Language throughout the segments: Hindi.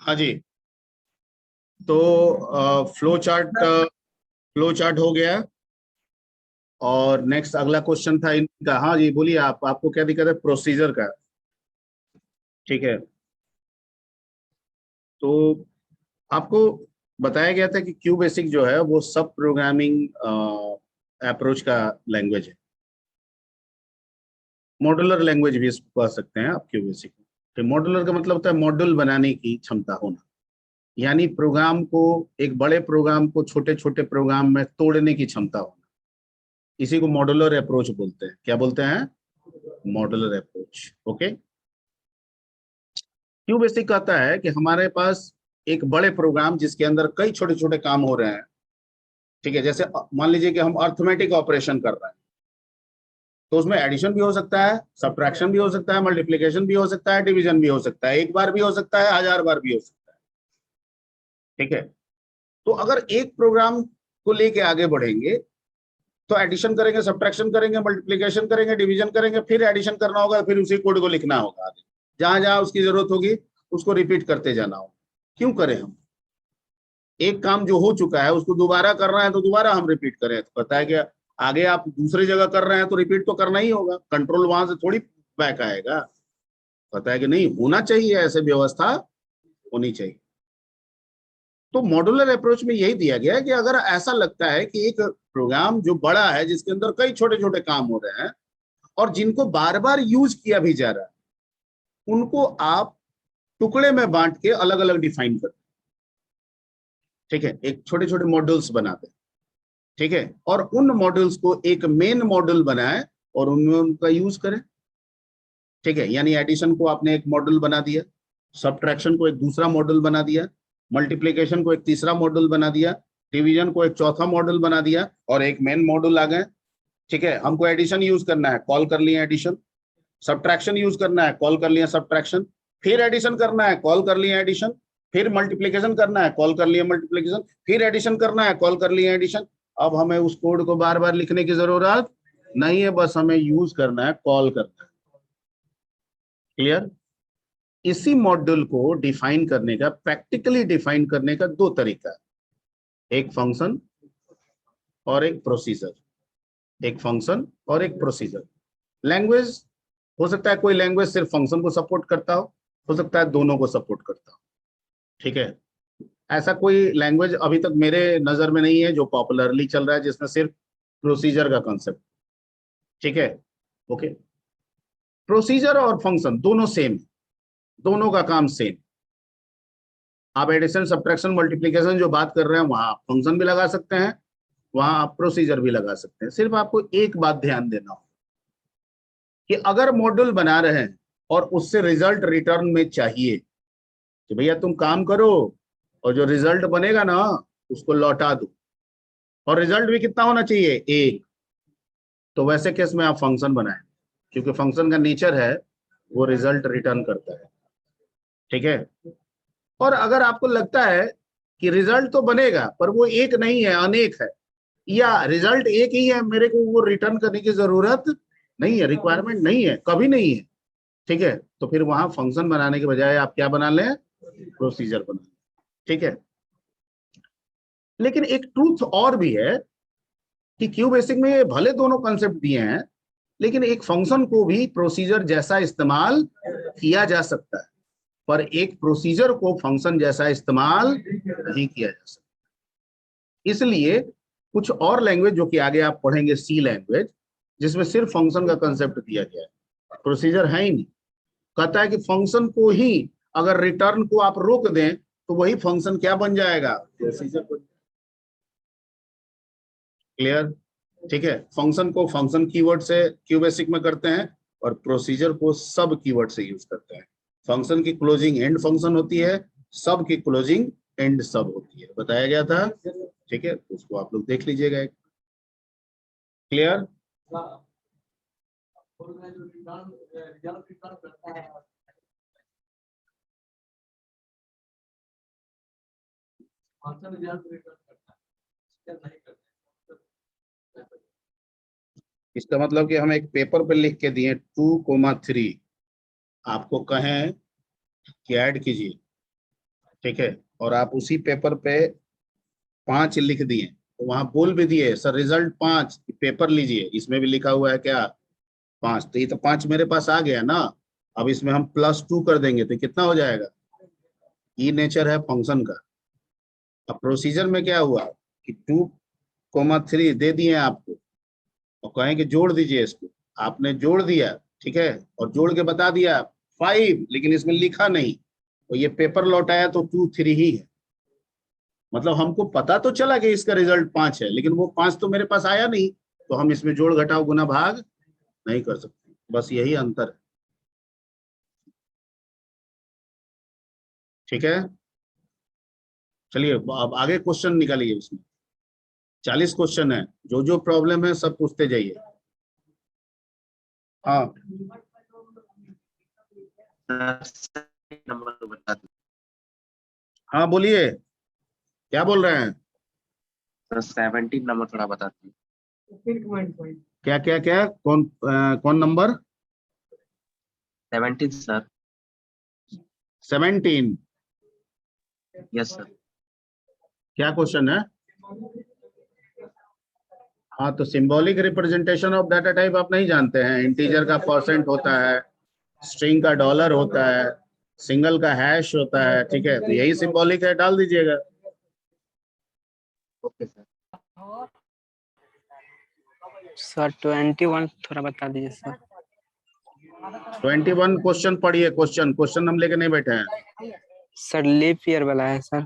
हाँ जी। तो फ्लो चार्ट हो गया। और नेक्स्ट अगला क्वेश्चन था इनका। हाँ जी, बोलिए आप, आपको क्या दिक्कत है प्रोसीजर का? ठीक है। तो आपको बताया गया था कि क्यू बेसिक जो है वो सब प्रोग्रामिंग अप्रोच का लैंग्वेज है। मॉड्यूलर लैंग्वेज भी इसको कह सकते हैं आप क्यू बेसिक। तो मॉड्यूलर का मतलब होता है मॉड्यूल बनाने की क्षमता होना, यानी प्रोग्राम को, एक बड़े प्रोग्राम को छोटे छोटे प्रोग्राम में तोड़ने की क्षमता होना। इसी को मॉड्यूलर अप्रोच बोलते हैं। क्या बोलते हैं? Modular approach. ओके। क्यों बेसिक कहता है कि हमारे पास एक बड़े प्रोग्राम जिसके अंदर कई छोटे छोटे काम हो रहे हैं। ठीक है, जैसे मान लीजिए कि हम अर्थमेटिक ऑपरेशन कर रहे हैं, तो उसमें एडिशन भी हो सकता है, सब्ट्रैक्शन भी हो सकता है, मल्टीप्लिकेशन भी हो सकता है, डिवीजन भी हो सकता है, एक बार भी हो सकता है, 1000 बार भी हो सकता है। ठीक है। तो अगर एक प्रोग्राम को लेके आगे बढ़ेंगे तो एडिशन करेंगे, सब्ट्रैक्शन करेंगे, मल्टीप्लिकेशन करेंगे, डिवीजन करेंगे, फिर एडिशन करना होगा, फिर उसी कोड को लिखना होगा आगे, जहां जहां उसकी जरूरत होगी उसको रिपीट करते जाना होगा। क्यों करें हम? एक काम जो हो चुका है उसको दोबारा करना है तो दोबारा हम रिपीट करें, तो पता है कि आगे आप दूसरी जगह कर रहे हैं तो रिपीट तो करना ही होगा, कंट्रोल वहां से थोड़ी बैक आएगा। पता है कि नहीं, होना चाहिए, ऐसे व्यवस्था होनी चाहिए। तो मॉड्यूलर अप्रोच में यही दिया गया है कि अगर ऐसा लगता है कि एक प्रोग्राम जो बड़ा है जिसके अंदर कई छोटे छोटे काम हो रहे हैं और जिनको बार बार यूज किया भी जा रहा है, उनको आप टुकड़े में बांट के अलग अलग डिफाइन कर। ठीक है, एक छोटे छोटे मॉड्यूल्स बनाते हैं। ठीक है, और उन मॉड्यूल्स को एक मेन मॉड्यूल बनाए और उनमें उनका यूज करें। ठीक है, यानी एडिशन को आपने एक मॉड्यूल बना दिया, सब्ट्रैक्शन को एक दूसरा मॉड्यूल बना दिया, मल्टीप्लिकेशन को एक तीसरा मॉड्यूल बना दिया, डिवीजन को एक चौथा मॉड्यूल बना दिया, और एक मेन मॉड्यूल आ गए। ठीक है, हमको एडिशन यूज करना है, कॉल कर लिया एडिशन। सब्ट्रैक्शन यूज करना है, कॉल कर लिया सब्ट्रैक्शन। फिर एडिशन करना है, कॉल कर लिया एडिशन। फिर मल्टीप्लिकेशन करना है, कॉल कर लिया मल्टीप्लिकेशन। फिर एडिशन करना है, कॉल कर लिया एडिशन। अब हमें उस कोड को बार बार लिखने की जरूरत नहीं है, बस हमें यूज करना है, कॉल करना है। क्लियर? इसी मॉड्यूल को डिफाइन करने का, प्रैक्टिकली डिफाइन करने का दो तरीका है, एक फंक्शन और एक प्रोसीजर। एक फंक्शन और एक प्रोसीजर। लैंग्वेज हो सकता है कोई लैंग्वेज सिर्फ फंक्शन को सपोर्ट करता हो सकता है दोनों को सपोर्ट करता हो। ठीक है, ऐसा कोई लैंग्वेज अभी तक मेरे नजर में नहीं है जो पॉपुलरली चल रहा है जिसमें सिर्फ प्रोसीजर का कंसेप्ट। ठीक है। ओके। प्रोसीजर और फंक्शन दोनों सेम, दोनों का काम सेम। आप एडिशन सब्ट्रैक्शन मल्टीप्लिकेशन जो बात कर रहे हैं वहां आप फंक्शन भी लगा सकते हैं, वहां आप प्रोसीजर भी लगा सकते हैं। सिर्फ आपको एक बात ध्यान देना हो कि अगर मॉड्यूल बना रहे हैं और उससे रिजल्ट रिटर्न में चाहिए कि भैया तुम काम करो और जो रिजल्ट बनेगा ना उसको लौटा दो, और रिजल्ट भी कितना होना चाहिए, एक, तो वैसे केस में आप फंक्शन बनाएं, क्योंकि फंक्शन का नेचर है वो रिजल्ट रिटर्न करता है। ठीक है। और अगर आपको लगता है कि रिजल्ट तो बनेगा पर वो एक नहीं है, अनेक है, या रिजल्ट एक ही है, मेरे को वो रिटर्न करने की जरूरत नहीं है, रिक्वायरमेंट नहीं है, कभी नहीं है, ठीक है, तो फिर वहां फंक्शन बनाने के बजाय आप क्या बना लें, प्रोसीजर बना लें। ठीक है। लेकिन एक ट्रूथ और भी है कि क्यू बेसिक में ये भले दोनों कंसेप्ट दिए हैं, लेकिन एक फंक्शन को भी प्रोसीजर जैसा इस्तेमाल किया जा सकता है, पर एक प्रोसीजर को फंक्शन जैसा इस्तेमाल नहीं किया जा सकता। इसलिए कुछ और लैंग्वेज जो कि आगे आप पढ़ेंगे, सी लैंग्वेज, जिसमें सिर्फ फंक्शन का कंसेप्ट दिया गया है, प्रोसीजर है ही नहीं। कहता है कि फंक्शन को ही अगर रिटर्न को आप रोक दें तो वही फंक्शन क्या बन जाएगा, प्रोसीजर बन। क्लियर? ठीक है, फंक्शन को फंक्शन कीवर्ड से क्यू बेसिक में करते हैं और प्रोसीजर को सब कीवर्ड से यूज करते हैं। फंक्शन की क्लोजिंग एंड फंक्शन होती है, सब की क्लोजिंग एंड सब होती है, बताया गया था। ठीक है, उसको आप लोग देख लीजिएगा। क्लियर? इसका मतलब कि हम एक पेपर पे लिख के दिए 2,3, आपको कहें कि ऐड कीजिए, ठीक है, और आप उसी पेपर पे 5 लिख दिए, तो वहां बोल भी दिए सर रिजल्ट 5, पेपर लीजिए, इसमें भी लिखा हुआ है क्या 5, तो ये तो 5 मेरे पास आ गया ना। अब इसमें हम +2 कर देंगे तो कितना हो जाएगा, ई नेचर है फंक्शन का। अब प्रोसीजर में क्या हुआ कि 2,3 दे दिए आपको और कहें कि जोड़ दीजिए इसको, आपने जोड़ दिया, ठीक है, और जोड़ के बता दिया 5, लेकिन इसमें लिखा नहीं, तो ये पेपर लौटाया तो 2, 3 ही है। मतलब हमको पता तो चला कि इसका रिजल्ट 5 है, लेकिन वो 5 तो मेरे पास आया नहीं, तो हम इसमें जोड़ घटाव गुना भाग नहीं कर सकते, बस यही अंतर है। ठीक है, चलिए अब आगे क्वेश्चन निकालिए, इसमें 40 क्वेश्चन है, जो जो प्रॉब्लम है सब पूछते जाइए। हाँ नंबर बता दो हाँ बोलिए, क्या बोल रहे हैं? सर। 17 नंबर थोड़ा बता दो। क्या क्या क्या, कौन नंबर? 17 सर। 17? Yes sir. क्या क्वेश्चन है? हाँ, तो symbolic representation of data type आप नहीं जानते हैं? इंटीजर का परसेंट होता है, स्ट्रिंग का डॉलर होता है, सिंगल का हैश होता है, ठीक है, तो यही सिंबॉलिक है, डाल दीजिएगा। Okay sir. सर 21 थोड़ा बता दीजिए सर। 21 क्वेश्चन पढ़िए, क्वेश्चन क्वेश्चन हम लेके नहीं बैठे हैं। सर लीप ईयर वाला है सर।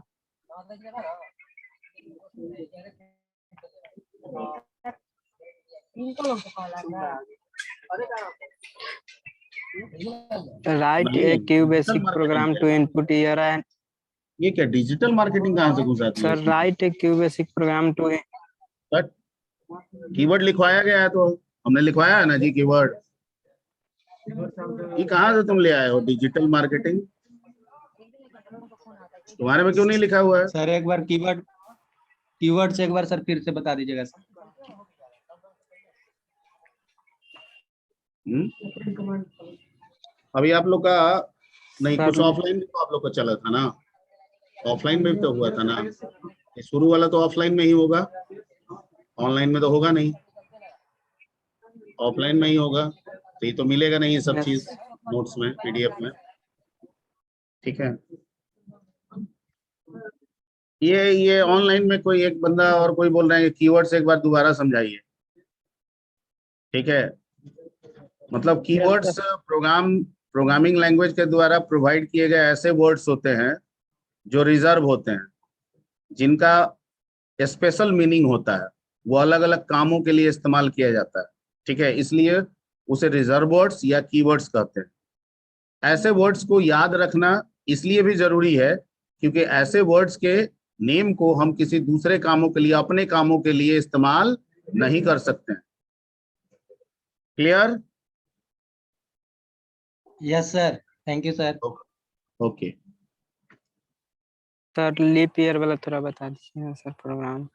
राइट नहीं, A Q digital basic program marketing to input year end. ये क्या डिजिटल मार्केटिंग कहाँ से घुसा दिया सर इसमें? Write a Q basic program two. But keyword लिखवाया गया है, तो हमने लिखवाया है ना जी कीवर्ड। ये कहाँ से तुम ले आए हो डिजिटल मार्केटिंग? तुम्हारे में क्यों नहीं लिखा हुआ है? सर एक बार कीवर्ड्स एक बार सर फिर से बता दीजिएगा सर। अभी आप लोग का नहीं, कुछ सर ऑफलाइन भी तो आप लोग का चला था ना, ऑफलाइन में भी तो हुआ था ना, ये शुरू वाला तो ऑफलाइन में ही होगा, ऑनलाइन में तो होगा नहीं, ऑफलाइन में ही होगा, तो ये तो मिलेगा नहीं ये सब चीज नोट्स में, पीडीएफ में। ठीक है, ये ऑनलाइन में कोई एक बंदा और कोई बोल रहे हैं कीवर्ड्स एक बार दोबारा समझाइए। ठीक है, मतलब कीवर्ड्स प्रोग्रामिंग लैंग्वेज के द्वारा प्रोवाइड किए गए ऐसे वर्ड्स होते हैं जो रिजर्व होते हैं, जिनका स्पेशल मीनिंग होता है, वो अलग अलग कामों के लिए इस्तेमाल किया जाता है। ठीक है, इसलिए उसे रिजर्व वर्ड्स या कीवर्ड्स कहते हैं। ऐसे वर्ड्स को याद रखना इसलिए भी जरूरी है क्योंकि ऐसे वर्ड्स के नेम को हम किसी दूसरे कामों के लिए, अपने कामों के लिए इस्तेमाल नहीं कर सकते हैं। Clear? Yes sir, thank you sir. Okay, sir leap year वाला थोड़ा बता दीजिए सर प्रोग्राम।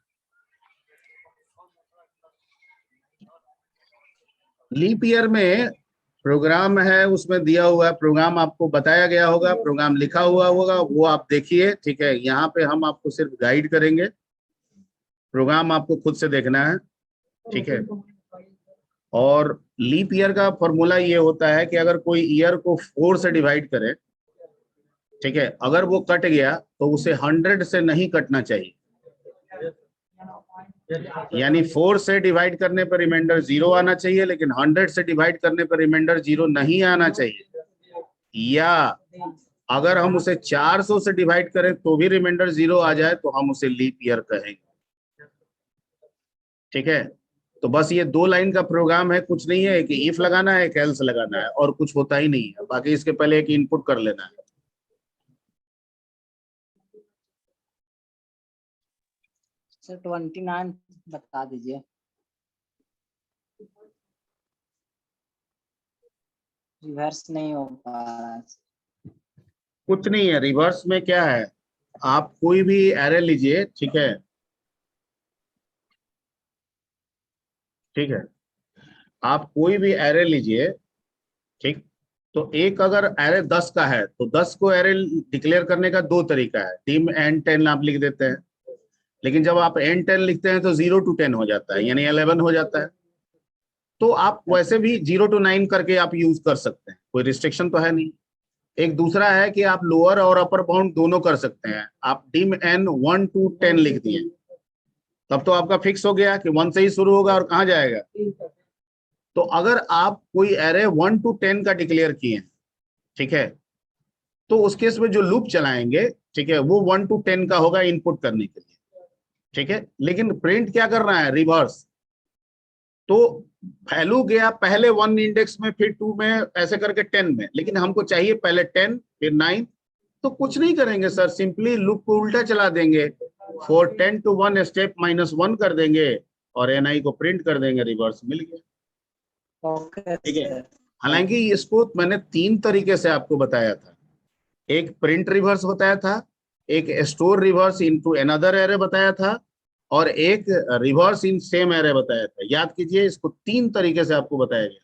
लीप ईयर में प्रोग्राम है, उसमें दिया हुआ है, प्रोग्राम आपको बताया गया होगा, प्रोग्राम लिखा हुआ होगा, वो आप देखिए। ठीक है, यहाँ पे हम आपको सिर्फ गाइड करेंगे, प्रोग्राम आपको खुद से देखना है। ठीक है, और लीप ईयर का फॉर्मूला ये होता है कि अगर कोई ईयर को 4 से डिवाइड करे, ठीक है, अगर वो कट गया तो उसे 100 से नहीं कटना चाहिए, यानी 4 से डिवाइड करने पर रिमाइंडर 0 आना चाहिए, लेकिन 100 से डिवाइड करने पर रिमाइंडर 0 नहीं आना चाहिए। या अगर हम उसे 400 से डिवाइड करें तो भी रिमाइंडर 0 आ जाए तो हम उसे लीप ईयर कहेंगे। ठीक है, तो बस ये 2 लाइन का प्रोग्राम है, कुछ नहीं है, कि इफ लगाना है, एक एल्स लगाना है, और कुछ होता ही नहीं है। बाकी इसके पहले एक इनपुट कर लेना है। सर 29 बता दीजिए। रिवर्स नहीं हो पा रहा है। कुछ नहीं है, रिवर्स में क्या है, आप कोई भी एरे लीजिए, ठीक है, ठीक है, आप कोई भी एरे लीजिए, ठीक, तो एक अगर एरे 10 का है तो 10 को एरे डिक्लेयर करने का दो तरीका है, dim n10 आप लिख देते हैं, लेकिन जब आप n10 लिखते हैं तो 0 to 10 हो जाता है, यानी 11 हो जाता है। तो आप वैसे भी 0 to 9 करके आप यूज कर सकते हैं, कोई रिस्ट्रिक्शन तो है नहीं। एक दूसरा है कि आप लोअर और अपर बाउंड दोनों कर सकते हैं। आप dim n 1 to 10 लिख दिए, तब तो आपका फिक्स हो गया कि 1 से ही शुरू होगा और कहाँ जाएगा। तो अगर आप कोई एरे 1 to 10 का डिक्लेयर किए, ठीक है, तो उस केस में जो लूप चलाएंगे, ठीक है, वो 1 to 10 का होगा इनपुट करने के लिए, ठीक है। लेकिन प्रिंट क्या कर रहा है, रिवर्स। तो वैल्यू गया पहले 1 इंडेक्स में, फिर 2 में, ऐसे करके 10 में, लेकिन हमको चाहिए पहले 10 फिर 9। तो कुछ नहीं करेंगे सर, सिंपली लूप को उल्टा चला देंगे, for 10 to 1 स्टेप -1 कर देंगे और ni को प्रिंट कर देंगे, रिवर्स मिल गया, ओके ठीक है। सर। हालांकि इसको मैंने 3 तरीके से आपको बताया था, एक प्रिंट रिवर्स बताया था, एक store reverse into another array बताया था, और एक रिवर्स इन सेम एरे बताया था। याद कीजिए, इसको 3 तरीके से आपको बताया गया,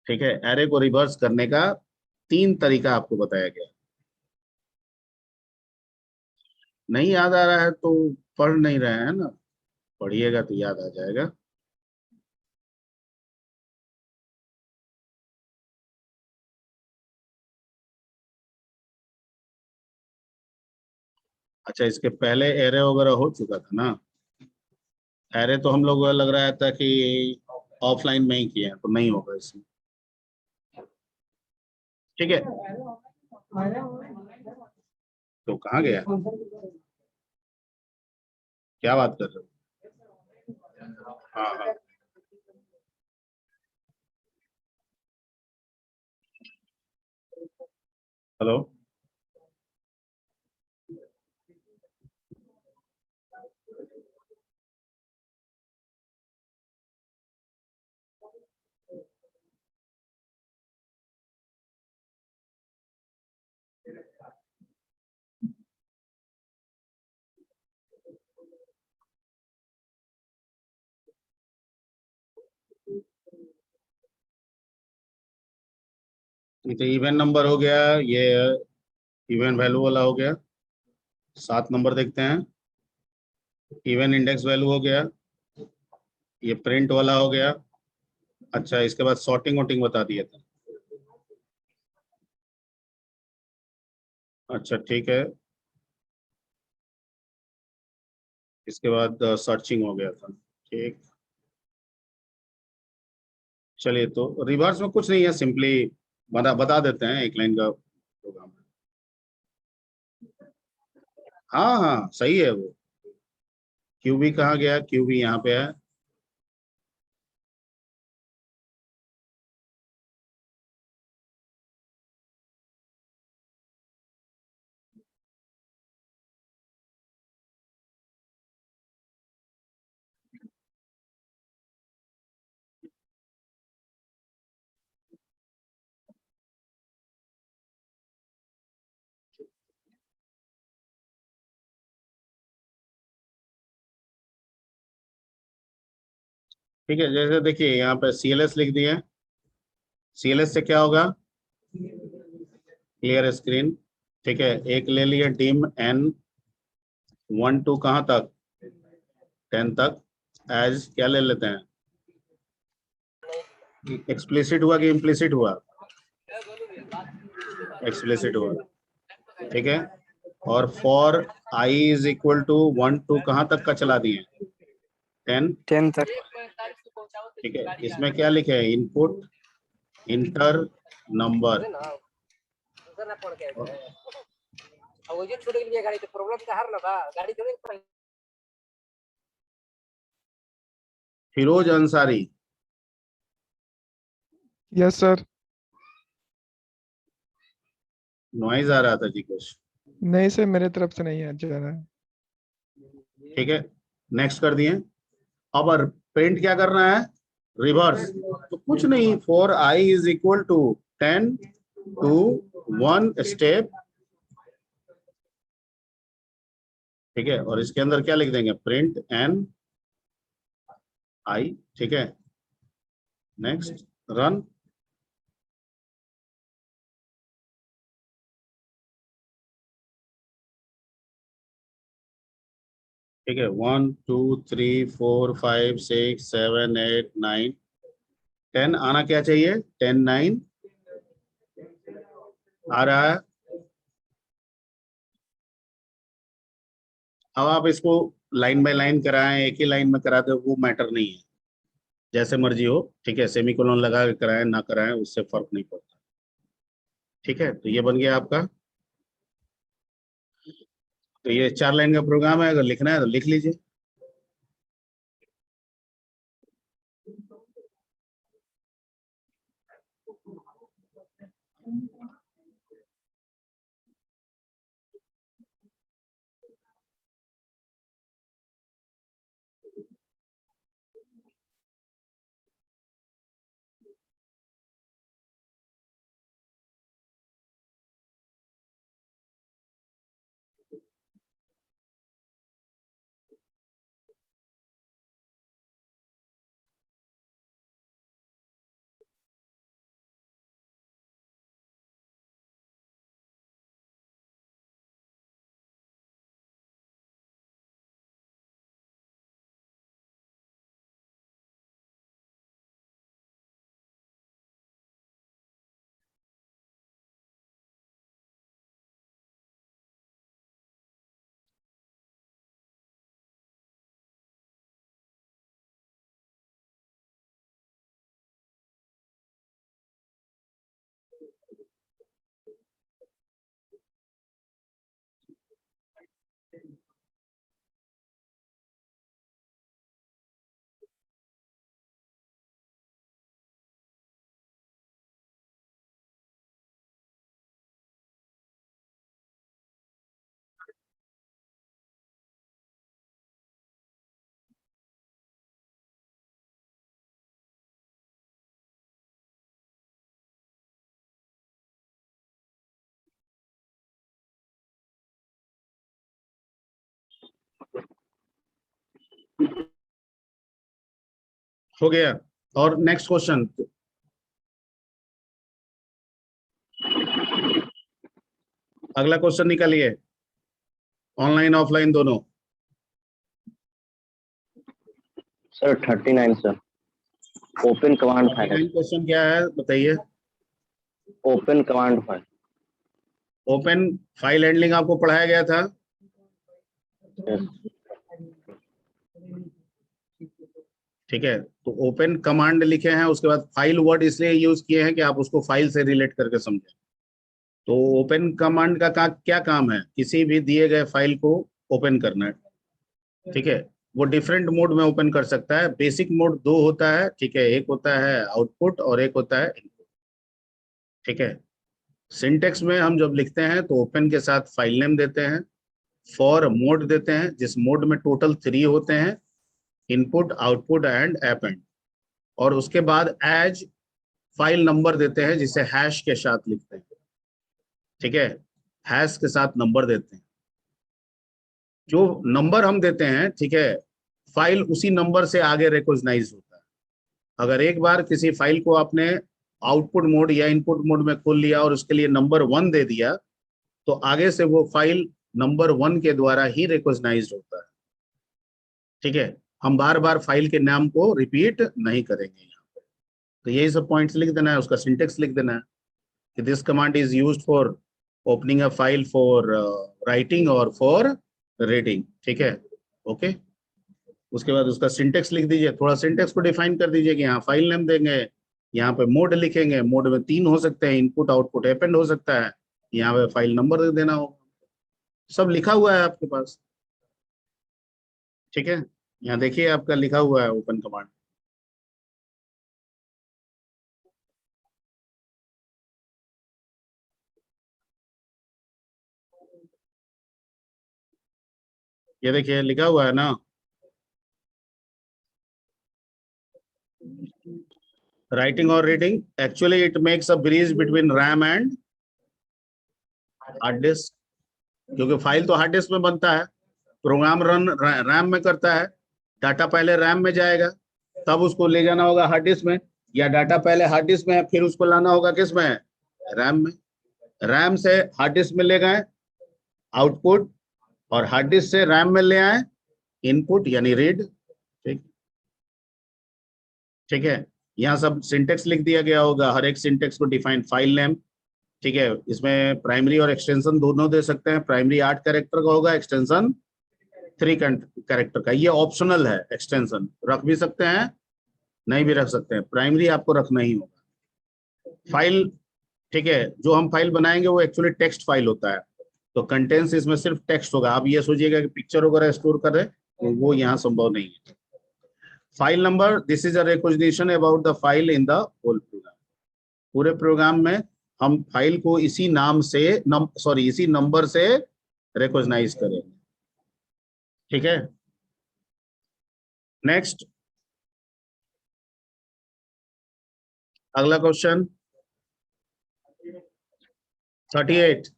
ठीक है। एरे को रिवर्स करने का 3 तरीका आपको बताया गया। नहीं याद आ रहा है तो पढ़ नहीं रहे हैं ना, पढ़िएगा तो याद आ जाएगा। अच्छा, इसके पहले एरे वगैरह हो चुका था ना। एरे तो हम लोग लग रहा था कि ऑफलाइन में ही किए हैं, तो नहीं होगा इसमें, ठीक है। तो कहाँ गया, क्या बात कर रहे हो? हाँ हाँ, हेलो। ये तो इवन नंबर हो गया, ये इवन वैल्यू वाला हो गया। 7 नंबर देखते हैं, इवन इंडेक्स वैल्यू हो गया, ये प्रिंट वाला हो गया। अच्छा, इसके बाद सॉर्टिंग वोटिंग बता दिए थे। अच्छा ठीक है, इसके बाद सर्चिंग हो गया था, ठीक। चलिए, तो रिवर्स में कुछ नहीं है, सिंपली बता देते हैं, एक लाइन का प्रोग्राम है। हाँ हाँ, सही है वो। क्यूबी कहाँ गया, क्यूबी यहाँ पे है। ठीक है, जैसे देखिए यहाँ पे CLS लिख दिए, CLS से क्या होगा, क्लियर स्क्रीन, ठीक है। एक ले लिए dim n 1 to कहाँ तक, 10 तक, एज क्या ले लेते हैं, एक्सप्लिसिट हुआ कि इम्प्लिसिट हुआ, एक्सप्लिसिट हुआ, ठीक है। और for I is equal to 1 to कहाँ तक का चला दिए, 10, 10 तक। ठीक है। इसमें क्या लिखे हैं, input enter number, Firoz Ansari. Yes sir. Noise आ रहा था जी कुछ, नहीं सर, मेरे तरफ से नहीं आ जा रहा है। ठीक है। नेक्स्ट कर दिए। अब प्रिंट क्या करना है, रिवर्स। तो कुछ नहीं, for I is equal to 10 to 1 step, ठीक है। और इसके अंदर क्या लिख देंगे, प्रिंट n I, ठीक है। Next run. ठीक है, 1 2 3 4 5 6 7 8 9 10 आना क्या चाहिए, 10 9 आ रहा है। अब आप इसको लाइन बाय लाइन कराएं, एक ही लाइन में कराते हो, वो मैटर नहीं है, जैसे मर्जी हो। ठीक है, सेमीकोलन लगा के कराएं ना कराएं उससे फर्क नहीं पड़ता। ठीक है, तो ये बन गया आपका। तो ये 4 लाइन का प्रोग्राम है, अगर लिखना है तो लिख लीजिए। हो गया। और नेक्स्ट क्वेश्चन, अगला क्वेश्चन निकालिए, ऑनलाइन ऑफलाइन दोनों। Sir 39 sir, open command file. Question क्या है बताइए। Open command file. Open file handling आपको पढ़ाया गया था। ठीक है, तो ओपन कमांड लिखे हैं, उसके बाद फाइल वर्ड इसलिए यूज किए हैं कि आप उसको फाइल से रिलेट करके समझें। तो ओपन कमांड का क्या काम है, किसी भी दिए गए फाइल को ओपन करना है। ठीक है, वो डिफरेंट मोड में ओपन कर सकता है। बेसिक मोड 2 होता है। ठीक है, एक होता है आउटपुट और एक होता है इनपुट। ठीक है, सिंटेक्स में हम जब लिखते हैं तो ओपन के साथ फाइल नेम देते हैं, फॉर मोड देते हैं जिस मोड में टोटल 3 होते हैं, इनपुट आउटपुट एंड एपेंड, और उसके बाद एज फाइल नंबर देते हैं जिसे हैश के साथ लिखते हैं। ठीक है, हैश के साथ नंबर देते हैं। जो नंबर हम देते हैं, ठीक है, फाइल उसी नंबर से आगे रिकॉग्नाइज होता है। अगर एक बार किसी फाइल को आपने आउटपुट मोड या इनपुट मोड में खोल लिया और उसके लिए नंबर 1 दे दिया, तो आगे से वो फाइल नंबर 1 के द्वारा ही रिकॉग्नाइज होता है। ठीक है, हम बार बार फाइल के नाम को रिपीट नहीं करेंगे यहाँ पे। तो यही सब पॉइंट्स लिख देना है, उसका सिंटेक्स लिख देना है कि this command is used for opening a file, for writing और फॉर रीडिंग। ठीक है, ओके। उसके बाद उसका सिंटेक्स लिख दीजिए, थोड़ा सिंटेक्स को डिफाइन कर दीजिए कि यहाँ फाइल नेम देंगे, यहाँ पे मोड लिखेंगे, मोड में 3 हो सकते हैं, इनपुट आउटपुट एपेंड हो सकता है, यहाँ पे फाइल नंबर दे देना होगा। सब लिखा हुआ है आपके पास। ठीक है, यहाँ देखिए आपका लिखा हुआ है ओपन कमांड। ये देखिए लिखा हुआ है ना, राइटिंग और reading. Actually it makes a bridge between RAM and hard disk, क्योंकि फाइल तो हार्ड डिस्क में बनता है, प्रोग्राम रन रैम में करता है। डाटा पहले रैम में जाएगा, तब उसको ले जाना होगा हार्ड डिस्क में, या डाटा पहले हार्ड डिस्क में है फिर उसको लाना होगा किस में, रैम में। रैम से हार्ड डिस्क में ले गए आउटपुट, और हार्ड डिस्क से रैम में ले आए इनपुट यानी रीड। ठीक, ठीक है। यहाँ सब सिंटेक्स लिख दिया गया होगा, हर एक सिंटेक्स को डिफाइन फाइल नेम। ठीक है, इसमें प्राइमरी और एक्सटेंशन दोनों दे सकते हैं। प्राइमरी 8 कैरेक्टर का होगा, एक्सटेंशन 3 कैरेक्टर का। ये ऑप्शनल है, एक्सटेंशन रख भी सकते हैं नहीं भी रख सकते हैं, प्राइमरी आपको रखना ही होगा। फाइल, ठीक है, जो हम फाइल बनाएंगे वो एक्चुअली टेक्स्ट फाइल होता है, तो कंटेंट्स इसमें सिर्फ टेक्स्ट होगा। आप ये सोचिएगा कि पिक्चर वगैरह स्टोर कर रहे, तो वो यहाँ संभव नहीं है। File number, this is a recognition about the file in the whole program. पूरे प्रोग्राम में हम फाइल को इसी नाम से इसी नंबर से रिकॉग्नाइज करेंगे। ठीक है, नेक्स्ट अगला क्वेश्चन 38।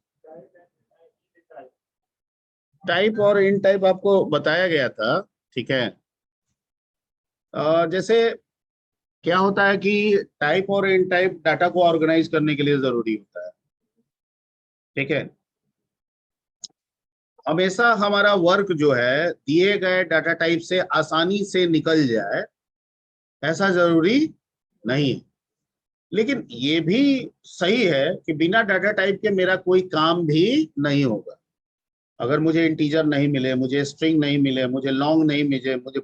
टाइप और इन टाइप आपको बताया गया था। ठीक है, जैसे क्या होता है कि टाइप और इन टाइप डाटा को ऑर्गेनाइज करने के लिए जरूरी होता है। ठीक है, हमेशा हमारा वर्क जो है दिए गए डाटा टाइप से आसानी से निकल जाए ऐसा जरूरी नहीं है, लेकिन ये भी सही है कि बिना डाटा टाइप के मेरा कोई काम भी नहीं होगा। अगर मुझे इंटीजर नहीं मिले, मुझे स्ट्रिंग नहीं मिले, मुझे लॉन्ग नहीं मिले, मुझे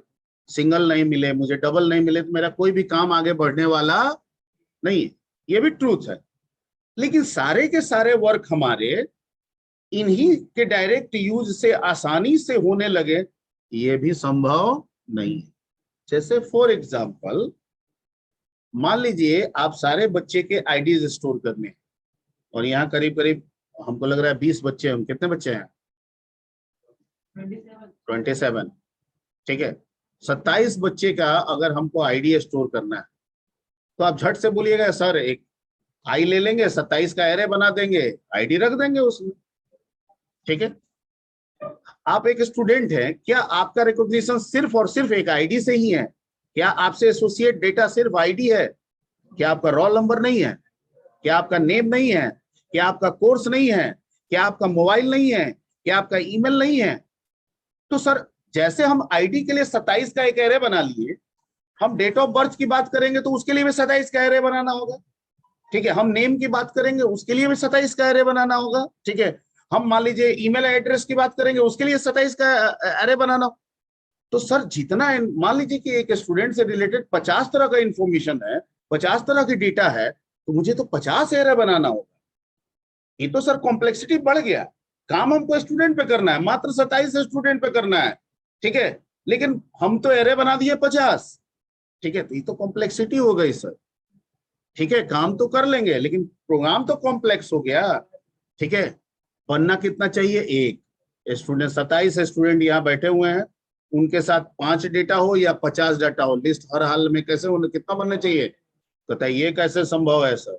सिंगल नहीं मिले, मुझे डबल नहीं मिले, तो मेरा कोई भी काम आगे बढ़ने वाला नहीं है। ये भी ट्रूथ है, लेकिन सारे के सारे वर्क हमारे इन्हीं के डायरेक्ट यूज से आसानी से होने लगे, ये भी संभव नहीं है। जैसे फॉर एग्जाम्पल मान लीजिए आप सारे बच्चे के आईडीज स्टोर करने हैं, और यहाँ करीब करीब हमको लग रहा है 20 बच्चे हैं। कितने बच्चे हैं? 27। ठीक है, 27 बच्चे का अगर हमको आईडी स्टोर करना है, तो आप झट से बोलिएगा सर एक आई ले लेंगे, 27 का एरे बना देंगे, आईडी रख देंगे उसमें। ठीक है, आप एक स्टूडेंट हैं, क्या आपका रिकॉग्निशन सिर्फ और सिर्फ एक आईडी से ही है? क्या आपसे एसोसिएट डेटा सिर्फ आईडी है? क्या आपका रोल नंबर नहीं है? क्या आपका नेम नहीं है? क्या आपका कोर्स नहीं है? क्या आपका मोबाइल नहीं है? क्या आपका ईमेल नहीं है? तो सर जैसे हम आईडी के लिए 27 का एक एरे बना लिए, हम डेट ऑफ बर्थ की बात करेंगे तो उसके लिए भी 27 का एरे बनाना होगा। ठीक है, हम नेम की बात करेंगे उसके लिए भी 27 का एरे बनाना होगा। ठीक है, हम मान लीजिए ईमेल एड्रेस की बात करेंगे उसके लिए 27 का एरे बनाना। तो सर जितना मान लीजिए कि एक स्टूडेंट से रिलेटेड 50 तरह का इंफॉर्मेशन है, 50 तरह की डेटा है, तो मुझे तो 50 एरे बनाना होगा। ये तो सर कॉम्प्लेक्सिटी बढ़ गया। काम हमको स्टूडेंट पे करना है, मात्र 27 स्टूडेंट पे करना है। ठीक है, लेकिन हम तो एरे बना दिए 50। ठीक है, तो ये तो कॉम्प्लेक्सिटी हो गई सर। ठीक है, काम तो कर लेंगे लेकिन प्रोग्राम तो कॉम्प्लेक्स हो गया। ठीक है, बनना कितना चाहिए? एक स्टूडेंट, 27 स्टूडेंट यहाँ बैठे हुए हैं, उनके साथ 5 डेटा हो या 50 डाटा हो, लिस्ट हर हाल में कैसे होने, कितना बनना चाहिए? बताइए कैसे संभव है सर?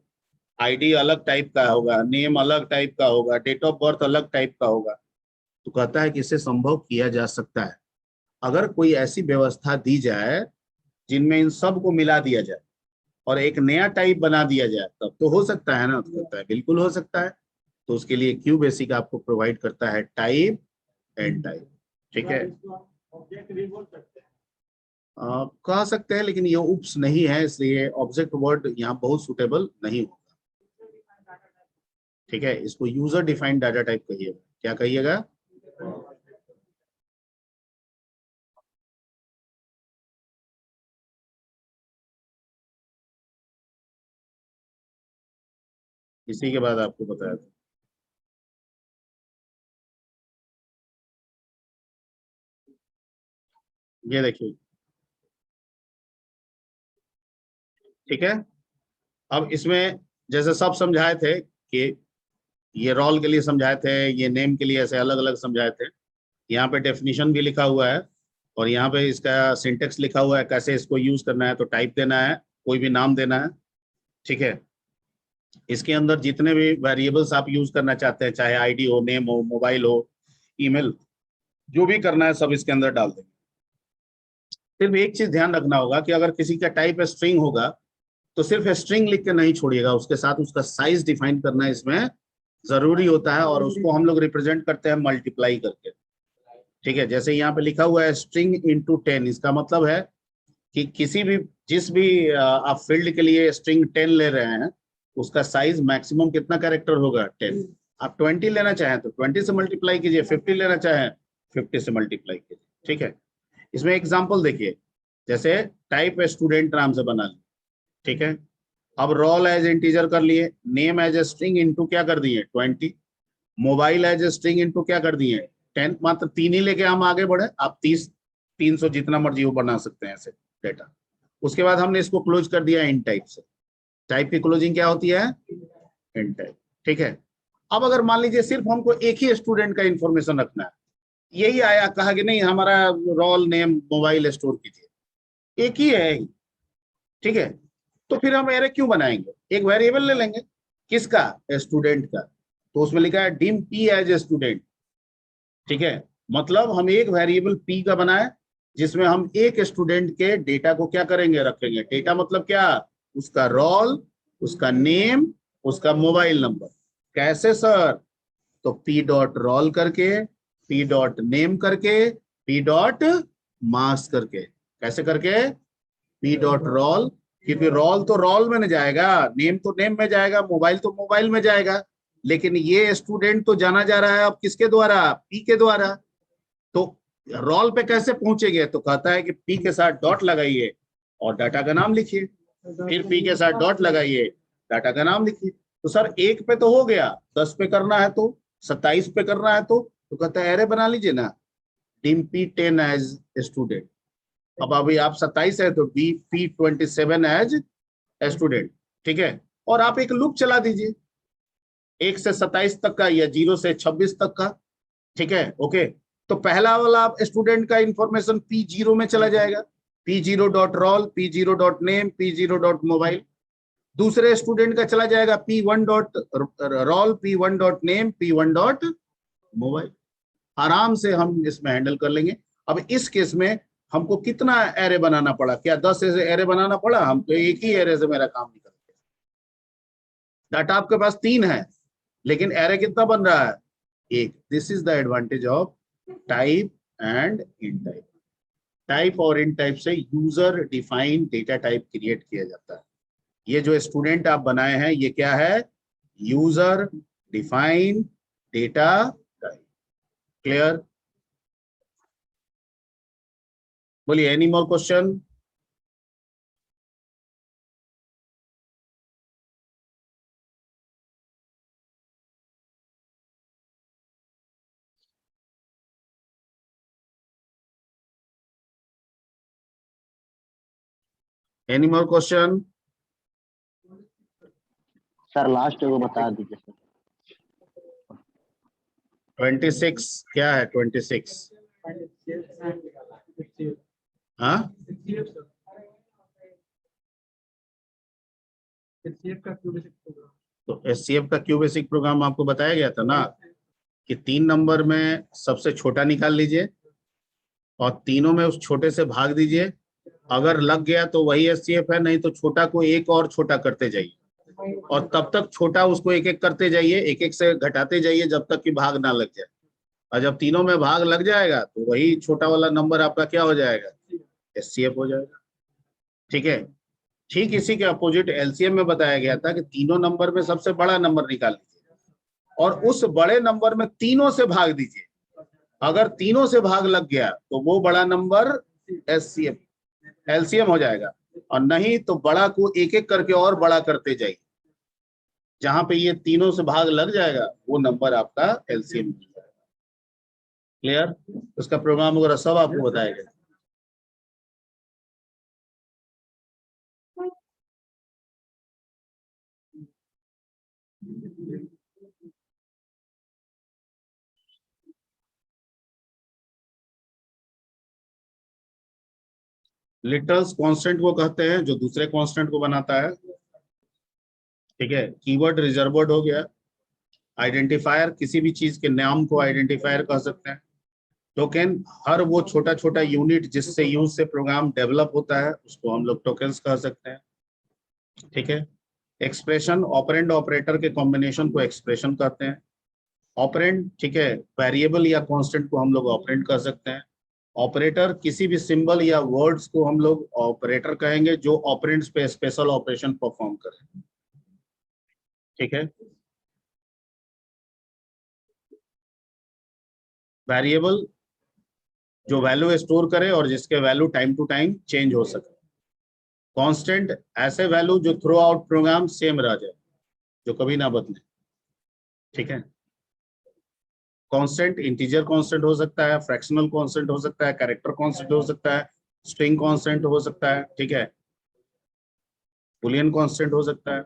आईडी अलग टाइप का होगा, नेम अलग टाइप का होगा, डेट ऑफ बर्थ अलग टाइप का होगा। तो कहता है कि इसे संभव किया जा सकता है अगर कोई ऐसी व्यवस्था दी जाए जिनमें इन सब को मिला दिया जाए और एक नया टाइप बना दिया जाए, तब तो हो सकता है ना। तो कहता है बिल्कुल हो सकता है। तो उसके लिए क्यू बेसिक आपको प्रोवाइड करता है टाइप एंड टाइप। ठीक है, कह सकते हैं, लेकिन ये उप्स नहीं है, इसलिए ऑब्जेक्ट वर्ड यहाँ बहुत सुटेबल नहीं होगा। ठीक है, इसको यूजर डिफाइंड डाटा टाइप कहिएगा। क्या कहिएगा? इसी के बाद आपको बताया था। ये देखिए, ठीक है, अब इसमें जैसे सब समझाए थे कि ये रोल के लिए समझाए थे, ये नेम के लिए ऐसे अलग अलग समझाए थे। यहाँ पे डेफिनेशन भी लिखा हुआ है और यहाँ पे इसका सिंटेक्स लिखा हुआ है, कैसे इसको यूज करना है। तो टाइप देना है, कोई भी नाम देना है। ठीक है, इसके अंदर जितने भी वेरिएबल्स आप यूज करना चाहते हैं, चाहे आईडी हो, नेम हो, मोबाइल हो, ईमेल, जो भी करना है सब इसके अंदर डाल देंगे। सिर्फ एक चीज ध्यान रखना होगा कि अगर किसी का टाइप स्ट्रिंग होगा तो सिर्फ स्ट्रिंग लिख के नहीं छोड़िएगा, उसके साथ उसका साइज डिफाइन करना इसमें जरूरी होता है, और उसको हम लोग रिप्रेजेंट करते हैं मल्टीप्लाई करके। ठीक है, जैसे यहाँ पे लिखा हुआ है स्ट्रिंग इंटू 10, इसका मतलब है कि किसी भी जिस भी आप फील्ड के लिए स्ट्रिंग 10 ले रहे हैं, उसका साइज मैक्सिमम कितना कैरेक्टर होगा 10। आप 20 लेना चाहें तो 20 से मल्टीप्लाई कीजिए, 50 लेना चाहें 50 से मल्टीप्लाई कीजिए। ठीक है, इसमें एग्जाम्पल देखिए, जैसे टाइप स्टूडेंट नाम से बना ली, ठीक है। अब रोल एज इंटीजर कर लिए, name as a string into क्या कर दिए 20, mobile as a string into क्या कर दिए 10, मात्र 3 ही लेके हम आगे बढ़े। आप 30 300 जितना मर्जी वो बना सकते हैं ऐसे डेटा। उसके बाद हमने इसको क्लोज कर दिया इन टाइप से। टाइप की क्लोजिंग क्या होती है इन टाइप। ठीक है, अब अगर मान लीजिए सिर्फ हमको एक ही स्टूडेंट का इंफॉर्मेशन रखना है, यही आया कहा कि नहीं हमारा रोल नेम मोबाइल स्टोर कीजिए, एक ही है, ठीक है, तो फिर हम एरे क्यों बनाएंगे, एक वेरिएबल ले लेंगे, किसका स्टूडेंट का, तो उसमें लिखा है dim P as a student. ठीक है, मतलब हम एक वेरिएबल पी का बनाए जिसमें हम एक स्टूडेंट के डेटा को क्या करेंगे रखेंगे। डेटा मतलब क्या, उसका रोल, उसका नेम, उसका मोबाइल नंबर। कैसे सर, तो पी डॉट रोल करके, पी डॉट नेम करके, पी डॉट मार्क्स करके। कैसे करके, पी डॉट रोल, क्योंकि रोल तो रोल में जाएगा, नेम तो नेम में जाएगा, मोबाइल तो मोबाइल में जाएगा, लेकिन ये स्टूडेंट तो जाना जा रहा है अब किसके द्वारा, पी के द्वारा। तो रोल पे कैसे पहुंचेंगे, तो कहता है कि पी के साथ डॉट लगाइए और डाटा का नाम लिखिए, फिर पी के साथ डॉट लगाइए, डाटा का नाम लिखिए। तो सर एक पे तो हो गया, 10 पे करना है तो, 27 पे करना है तो कहता है एरे बना लीजिए ना, डिम्पी 10 एज स्टूडेंट। अब अभी आप 27 है तो डीपी 27 एज स्टूडेंट। ठीक है, और आप एक लूप चला दीजिए 1 से 27 तक का या 0 से 26 तक का। ठीक है, ओके, तो पहला वाला स्टूडेंट का इंफॉर्मेशन P0 में चला जाएगा, P0 dot roll, P0 dot name, P0 dot mobile. दूसरे स्टूडेंट का चला जाएगा P1 dot roll, P1 dot name, P1 dot mobile. आराम से हम इसमें हैंडल कर लेंगे। अब इस केस में हमको कितना एरे बनाना पड़ा, क्या 10 एरे बनाना पड़ा, हम तो एक ही एरे से मेरा काम निकल गया। डाटा आपके पास 3 है लेकिन एरे कितना बन रहा है, एक। This is the advantage of type and in type. Type और इन टाइप से user defined data type create किया जाता है। ये जो स्टूडेंट आप बनाए हैं ये क्या है, user defined data type. Clear, बोलिए any more question. Any more question. Sir last को बता दीजिए सर। 26 क्या है 26, हाँ तो एचसीएफ का क्यू बेसिक प्रोग्राम आपको बताया गया था ना कि 3 नंबर में सबसे छोटा निकाल लीजिए और तीनों में उस छोटे से भाग दीजिए। अगर लग गया तो वही एचसीएफ है, नहीं तो छोटा को एक और छोटा करते जाइए और तब तक छोटा उसको एक एक करते जाइए, एक एक से घटाते जाइए जब तक कि भाग ना लग जाए। और जब तीनों में भाग लग जाएगा तो वही छोटा वाला नंबर आपका क्या हो जाएगा, एचसीएफ हो जाएगा। ठीक है, ठीक इसी के अपोजिट एलसीएम में बताया गया था कि तीनों नंबर में सबसे बड़ा नंबर निकाल लीजिए और उस बड़े नंबर में तीनों से भाग दीजिए। अगर तीनों से भाग लग गया तो वो बड़ा नंबर एचसीएफ एलसीएम हो जाएगा, और नहीं तो बड़ा को एक एक करके और बड़ा करते जाइए। जहां पे ये तीनों से भाग लग जाएगा वो नंबर आपका एलसीएम हो जाएगा। क्लियर, उसका प्रोग्राम वगैरह सब आपको बताया गया। लिटल्स कांस्टेंट को कहते हैं जो दूसरे कांस्टेंट को बनाता है। ठीक है, कीवर्ड रिजर्वर्ड हो गया। आइडेंटिफायर किसी भी चीज के नाम को आइडेंटिफायर कह सकते हैं। टोकन हर वो छोटा छोटा यूनिट जिससे यूज से प्रोग्राम डेवलप होता है उसको हम लोग टोकन्स कह सकते हैं। ठीक है। एक्सप्रेशन ऑपरेंड ऑपरेटर के कॉम्बिनेशन को एक्सप्रेशन कहते हैं। ऑपरेंड, ठीक है, वेरिएबल या कांस्टेंट को हम लोग ऑपरेंड कर सकते हैं। ऑपरेटर किसी भी सिंबल या वर्ड्स को हम लोग ऑपरेटर कहेंगे जो ऑपरेंड्स पे स्पेशल ऑपरेशन परफॉर्म करे। ठीक है। वेरिएबल जो वैल्यू स्टोर करे और जिसके value time to time change हो सके। कांस्टेंट ऐसे वैल्यू जो थ्रू आउट प्रोग्राम सेम रह जाए, जो कभी ना बदले। ठीक है। कांस्टेंट इंटीजर कांस्टेंट हो सकता है, फ्रैक्शनल कांस्टेंट हो सकता है, कैरेक्टर कांस्टेंट हो सकता है, स्ट्रिंग कांस्टेंट हो सकता है। ठीक है। बुलियन कांस्टेंट हो सकता है।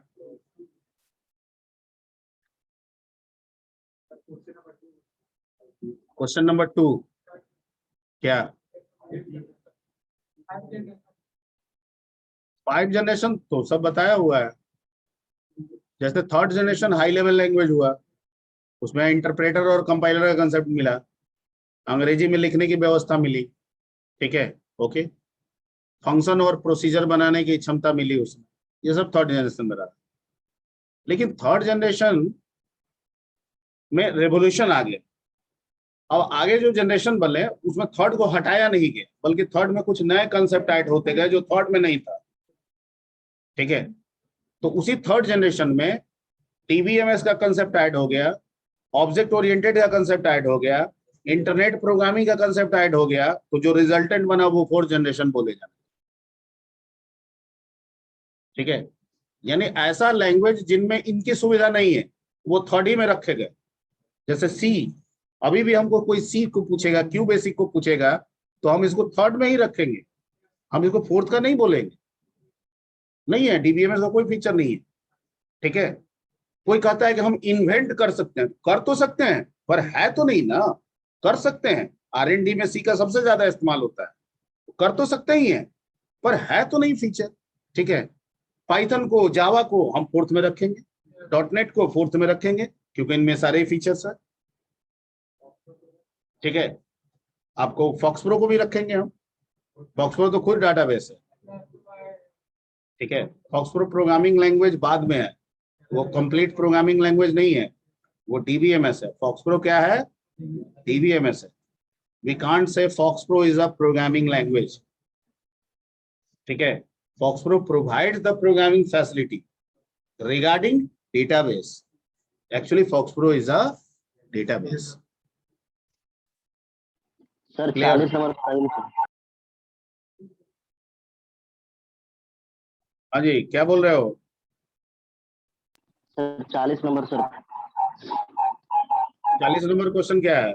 क्वेश्चन नंबर 2 क्या? 5 जनरेशन तो सब बताया हुआ है। जैसे third generation high level language हुआ, उसमें इंटरप्रेटर और कंपाइलर का कंसेप्ट मिला, अंग्रेजी में लिखने की व्यवस्था मिली। ठीक है। ओके। फंक्शन और प्रोसीजर बनाने की क्षमता मिली उसमें। ये सब थर्ड जनरेशन में रहा। लेकिन थर्ड जनरेशन में रेवोल्यूशन आ गया। अब आगे जो जनरेशन बने उसमें थर्ड को हटाया नहीं गया, बल्कि थर्ड में कुछ नए कंसेप्ट ऐड होते गए जो थर्ड में नहीं था। ठीक है। तो उसी थर्ड जनरेशन में टीबीएमएस का कंसेप्ट ऐड हो गया, ऑब्जेक्ट ओरिएंटेड का कंसेप्ट ऐड हो गया, इंटरनेट प्रोग्रामिंग का कंसेप्ट ऐड हो गया। तो जो रिजल्टेंट बना वो फोर्थ जनरेशन बोले जाना। ठीक है। यानी ऐसा लैंग्वेज जिनमें इनकी सुविधा नहीं है वो थर्ड ही में रखे गए। जैसे सी, अभी भी हमको कोई सी को पूछेगा, क्यू बेसिक को पूछेगा, तो हम इसको थर्ड में ही रखेंगे, हम इसको फोर्थ का नहीं बोलेंगे। नहीं है, डीबीएमएस का कोई फीचर नहीं है। ठीक है। कोई कहता है कि हम इन्वेंट कर सकते हैं, कर तो सकते हैं पर है तो नहीं ना। कर सकते हैं, R&D में सी का सबसे ज्यादा इस्तेमाल होता है, कर तो सकते ही हैं पर है तो नहीं फीचर। ठीक है। पाइथन को, जावा को हम फोर्थ में रखेंगे, .NET को फोर्थ में रखेंगे क्योंकि इनमें सारे फीचर्स है। ठीक है। आपको फॉक्सप्रो को भी रखेंगे हम, फॉक्सप्रो तो खुद डाटाबेस है। ठीक है। फॉक्सप्रो प्रोग्रामिंग लैंग्वेज बाद में है, वो कंप्लीट प्रोग्रामिंग लैंग्वेज नहीं है, वो डीबीएमएस है। फॉक्सप्रो क्या है? डीबीएमएस है। We can't say FoxPro is a programming language. ठीक है। FoxPro provides the programming facility regarding database. Actually FoxPro is a database. Sir Clear? 40 number file sir. हाँ जी, क्या बोल रहे हो? Sir 40 number sir. 40 number question क्या है?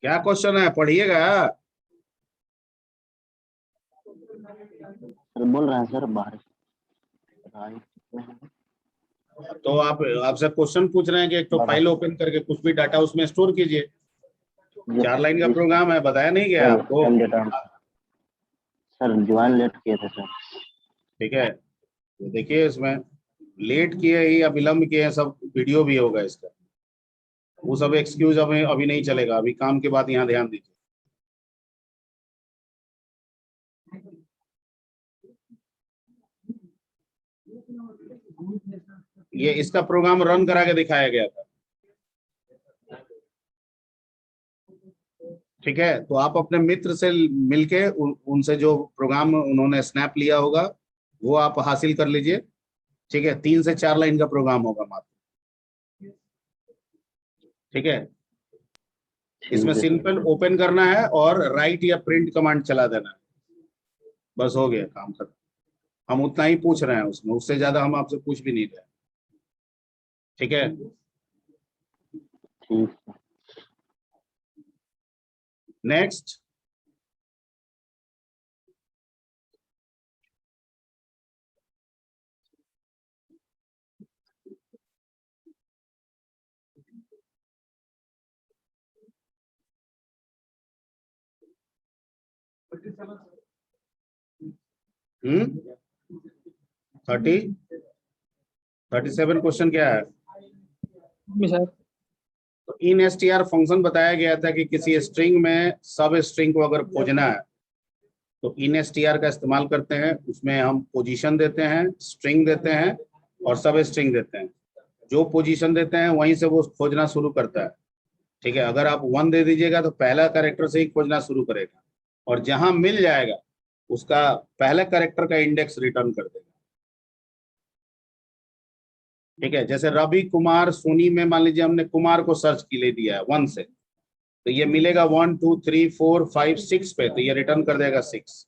क्या क्वेश्चन है, पढ़िएगा। सर बोल रहे हैं सर बाहर। तो आप आपसे क्वेश्चन पूछ रहे हैं कि एक तो फाइल ओपन करके कुछ भी डाटा उसमें स्टोर कीजिए। 4 लाइन का प्रोग्राम है, बताया नहीं गया आपको? सर ज्वाइन लेट किए थे सर। ठीक है। तो देखिए इसमें लेट किए ही या विलम्ब किए हैं, सब वीडियो भी होगा इसका। वो सब एक्सक्यूज हमें अभी नहीं चलेगा, अभी काम के बाद यहाँ ध्यान दीजिए। ये इसका प्रोग्राम रन करा के दिखाया गया था। ठीक है। तो आप अपने मित्र से मिलके उनसे जो प्रोग्राम उन्होंने स्नैप लिया होगा वो आप हासिल कर लीजिए। ठीक है। 3 से 4 लाइन का प्रोग्राम होगा मात्र। ठीक है। इसमें सिंपल ओपन करना है और राइट या प्रिंट कमांड चला देना है, बस हो गया काम खत्म। हम उतना ही पूछ रहे हैं उसमें, उससे ज्यादा हम आपसे पूछ भी नहीं रहे। ठीक है। ठीक। नेक्स्ट। हम्म 37 क्वेश्चन क्या है? सर तो इन str फंक्शन बताया गया था कि किसी स्ट्रिंग में सब स्ट्रिंग को अगर खोजना है तो instr का इस्तेमाल करते हैं, उसमें हम पोजीशन देते हैं, स्ट्रिंग देते हैं और सब स्ट्रिंग देते हैं। जो पोजीशन देते हैं वहीं से वो खोजना शुरू करता है। ठीक है, अगर आप 1 दे दीजिएगा तो पहला कैरेक्टर से ही खोजना शुरू करेगा, और जहां मिल जाएगा उसका पहले कैरेक्टर का इंडेक्स रिटर्न कर देगा। ठीक है, जैसे रवि कुमार सोनी में मान लीजिए हमने कुमार को सर्च की ले दिया है 1 से, तो ये मिलेगा 1 2 3 4 5 6 पे, तो ये रिटर्न कर देगा 6।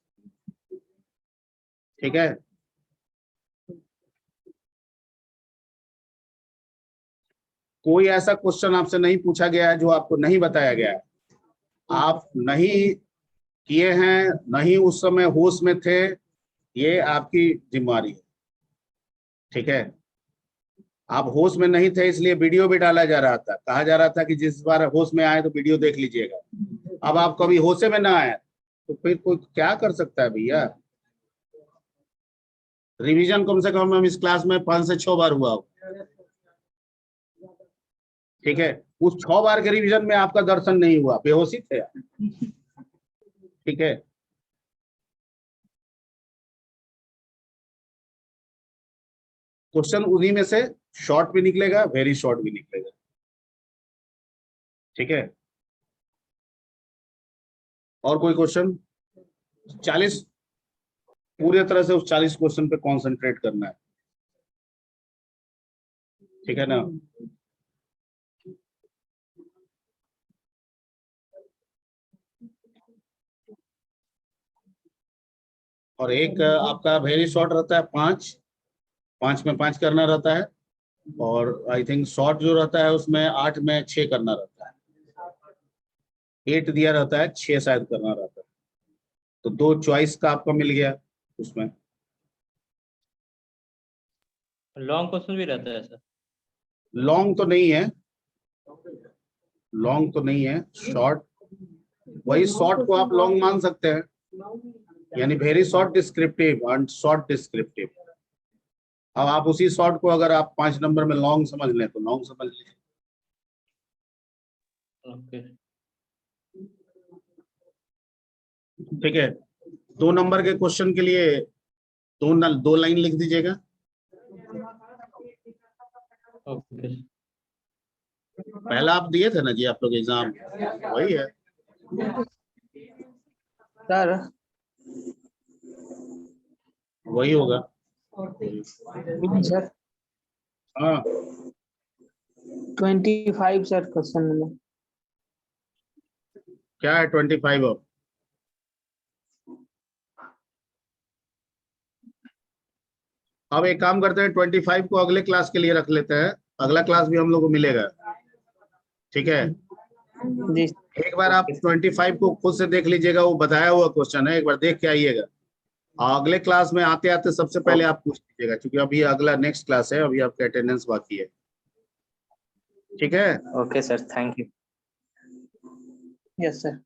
ठीक है, कोई ऐसा क्वेश्चन आपसे नहीं पूछा गया है जो आपको नहीं बताया गया है, आप नहीं किए हैं, नहीं उस समय होश में थे, ये आपकी जिम्मेवारी है। ठीक है, आप होश में नहीं थे इसलिए वीडियो भी डाला जा रहा था, कहा जा रहा था कि जिस बार होश में आए तो वीडियो देख लीजिएगा। अब आप कभी होशे में ना आए तो फिर कोई क्या कर सकता है भैया। रिवीजन कम से कम हम इस क्लास में 5 से 6 बार हुआ हो। ठीक है, उस 6 बार के रिवीजन में आपका दर्शन नहीं हुआ, बेहोशी थे आप। ठीक है, क्वेश्चन उन्हीं में से शॉर्ट भी निकलेगा, वेरी शॉर्ट भी निकलेगा। ठीक है, और कोई क्वेश्चन? 40 पूरे तरह से उस 40 क्वेश्चन पे कंसंट्रेट करना है। ठीक है ना? और एक आपका वेरी शॉर्ट रहता है 5 में 5 करना रहता है, और आई थिंक शॉर्ट जो रहता है उसमें 8 में 6 करना रहता है। 8 दिया रहता है, 6 शायद करना रहता है। तो 2 चॉइस का आपको मिल गया उसमें। लॉन्ग क्वेश्चन भी रहता है सर? लॉन्ग तो नहीं है, लॉन्ग तो नहीं है, शॉर्ट। वही शॉर्ट को आप लॉन्ग मान सकते हैं, यानी very short descriptive and short descriptive. अब आप उसी शॉर्ट को अगर आप 5 नंबर में लॉन्ग समझ लें तो लॉन्ग समझ लीजिए। ओके। ठीक है, 2 नंबर के क्वेश्चन के लिए 2 लाइन लिख दीजिएगा। ओके। पहला आप दिए थे ना जी, आप लोग एग्जाम वही है। सर वही होगा। सर हाँ 25 सर क्वेश्चन नंबर। क्या है 25 अब? अब एक काम करते हैं, 25 को अगले क्लास के लिए रख लेते हैं, अगला क्लास भी हम लोग को मिलेगा। ठीक है, जी एक बार आप 25 को खुद से देख लीजिएगा, वो बताया हुआ क्वेश्चन है, एक बार देख के आइएगा। अगले क्लास में आते आते सबसे पहले आप पूछ लीजिएगा, क्योंकि अभी अगला नेक्स्ट क्लास है, अभी आपका अटेंडेंस बाकी है। ठीक है, okay sir, thank you. Yes sir.